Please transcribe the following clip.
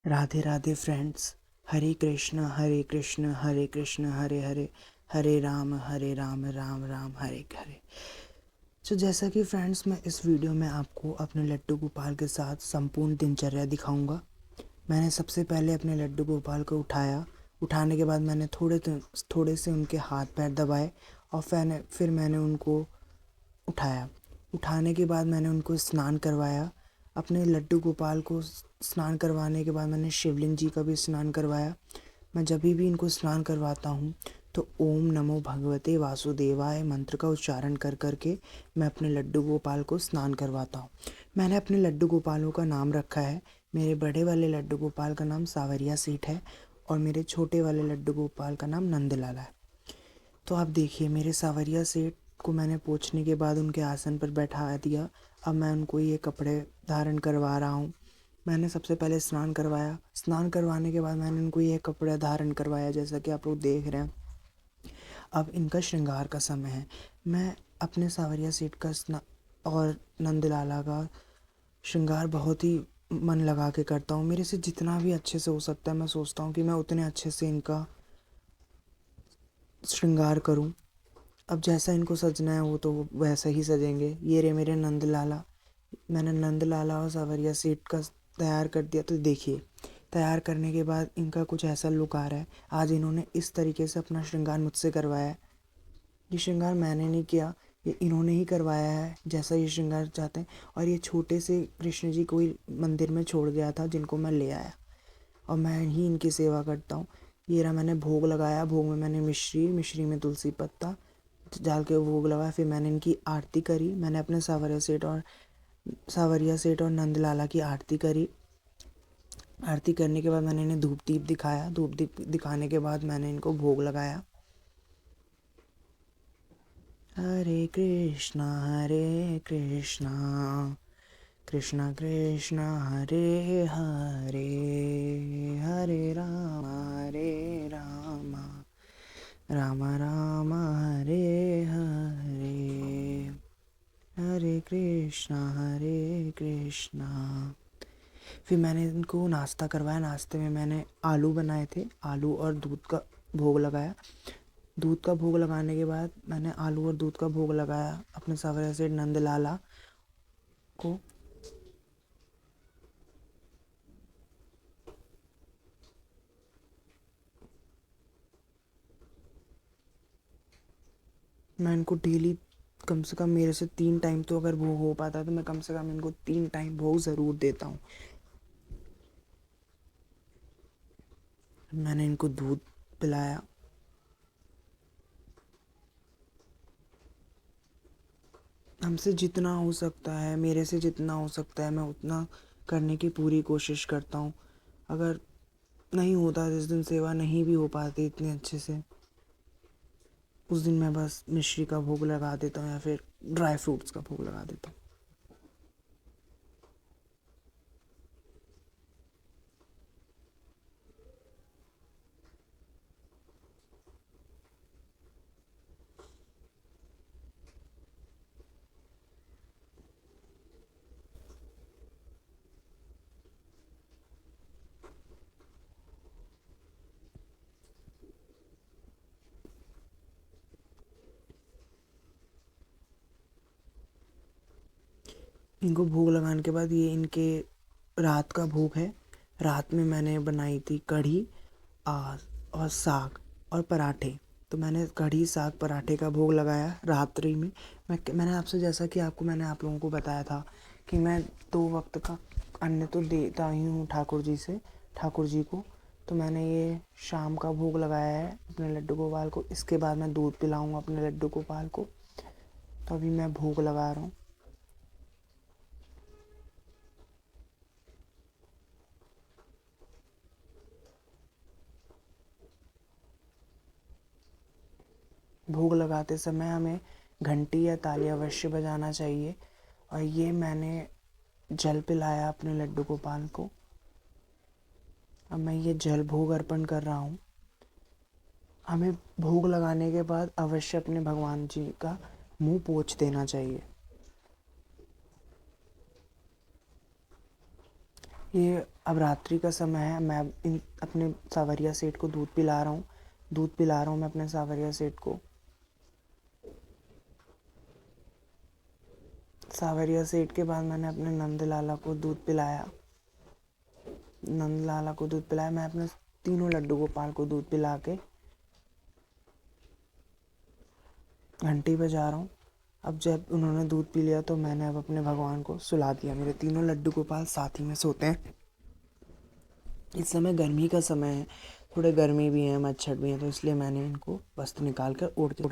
Radhe Radhe friends. हरे कृष्ण हरे कृष्ण हरे कृष्ण हरे हरे, हरे राम राम राम हरे हरे। तो जैसा कि फ्रेंड्स, मैं इस वीडियो में आपको अपने लड्डू गोपाल के साथ संपूर्ण दिनचर्या दिखाऊंगा। मैंने सबसे पहले अपने लड्डू गोपाल को उठाया। उठाने के बाद मैंने थोड़े से उनके हाथ पैर दबाए और फिर मैंने उनको उठाया। उठाने के बाद मैंने उनको स्नान करवाया। अपने लड्डू गोपाल को स्नान करवाने के बाद मैंने शिवलिंग जी का भी स्नान करवाया। मैं जब भी इनको स्नान करवाता हूँ तो ओम नमो भगवते वासुदेवाय मंत्र का उच्चारण कर करके मैं अपने लड्डू गोपाल को स्नान करवाता हूँ। मैंने अपने लड्डू गोपालों का नाम रखा है। मेरे बड़े वाले लड्डू गोपाल का नाम सावरिया सेठ है और मेरे छोटे वाले लड्डू गोपाल का नाम नंदलाला है। तो आप देखिए, मेरे सावरिया सेठ को मैंने पोंछने के बाद उनके आसन पर बैठा दिया। अब मैं उनको ये कपड़े धारण करवा रहा हूँ। मैंने सबसे पहले स्नान करवाया। स्नान करवाने के बाद मैंने उनको ये कपड़ा धारण करवाया, जैसा कि आप लोग देख रहे हैं। अब इनका श्रृंगार का समय है। मैं अपने सावरिया सेठ का और नंदलाला का श्रृंगार बहुत ही मन लगा के करता हूँ। मेरे से जितना भी अच्छे से हो सकता है मैं सोचता हूँ कि मैं उतने अच्छे से इनका श्रृंगार करूँ। अब जैसा इनको सजना है वो तो वैसा ही सजेंगे। ये रहे मेरे नंदलाला। मैंने नंदलाला और सावरिया सेठ का तैयार कर दिया। तो देखिए, तैयार करने के बाद इनका कुछ ऐसा लुक आ रहा है। आज इन्होंने इस तरीके से अपना श्रृंगार मुझसे करवाया है। ये श्रृंगार मैंने नहीं किया, ये इन्होंने ही करवाया है जैसा ये श्रृंगार चाहते हैं। और ये छोटे से कृष्ण जी को ही मंदिर में छोड़ गया था, जिनको मैं ले आया और मैं ही इनकी सेवा करता हूँ। ये रहा, मैंने भोग लगाया। भोग में मैंने मिश्री में तुलसी पत्ता डाल के भोग लगाया। फिर मैंने इनकी आरती करी। मैंने अपने सावरिया सेठ और नंदलाला की आरती करी। आरती करने के बाद मैंने इन्हें धूप दीप दिखाया। धूप दीप दिखाने के बाद मैंने इनको भोग लगाया। हरे कृष्णा कृष्णा कृष्णा हरे हरे, हरे राम राम राम हरे हरे, हरे कृष्णा। फिर मैंने इनको नाश्ता करवाया। नाश्ते में मैंने आलू बनाए थे। आलू और दूध का भोग लगाया। दूध का भोग लगाने के बाद मैंने आलू और दूध का भोग लगाया अपने सावरिया सेठ नंदलाला को। मैं इनको डेली कम से कम, मेरे से 3 टाइम तो अगर भोग हो पाता है तो मैं कम से कम इनको 3 टाइम भोग ज़रूर देता हूँ। मैंने इनको दूध पिलाया। हमसे जितना हो सकता है, मेरे से जितना हो सकता है, मैं उतना करने की पूरी कोशिश करता हूँ। अगर नहीं होता, जिस दिन सेवा नहीं भी हो पाती इतने अच्छे से, उस दिन मैं बस मिश्री का भोग लगा देता हूँ या फिर ड्राई फ्रूट्स का भोग लगा देता हूँ। इनको भोग लगाने के बाद ये इनके रात का भोग है। रात में मैंने बनाई थी कढ़ी और साग और पराठे। तो मैंने कढ़ी साग पराठे का भोग लगाया रात्रि में। मैंने आपसे, जैसा कि आप लोगों को बताया था कि मैं 2 वक्त का अन्न तो देता ही हूँ ठाकुर जी को। तो मैंने ये शाम का भोग लगाया है अपने लड्डू गोपाल को। इसके बाद मैं दूध पिलाऊंगा अपने लड्डू गोपाल को। तो अभी मैं भोग लगा रहा हूँ। भोग लगाते समय हमें घंटी या ताली अवश्य बजाना चाहिए। और ये मैंने जल पिलाया अपने लड्डू गोपाल को। अब मैं ये जल भोग अर्पण कर रहा हूँ। हमें भोग लगाने के बाद अवश्य अपने भगवान जी का मुंह पोंछ देना चाहिए। ये अब रात्रि का समय है, मैं अपने सावरिया सेठ को दूध पिला रहा हूँ मैं अपने सावरिया सेठ को। सावरिया सेठ के बाद मैंने अपने नंदलाला को दूध पिलाया। मैं अपने तीनों लड्डू गोपाल को दूध पिला के घंटी बजा रहा हूँ। अब जब उन्होंने दूध पी लिया तो मैंने अब अपने भगवान को सुला दिया। मेरे तीनों लड्डू गोपाल साथ ही में सोते हैं। इस समय गर्मी का समय है, थोड़े गर्मी भी है, मच्छर भी है, तो इसलिए मैंने इनको वस्त्र निकाल कर ओढ़ के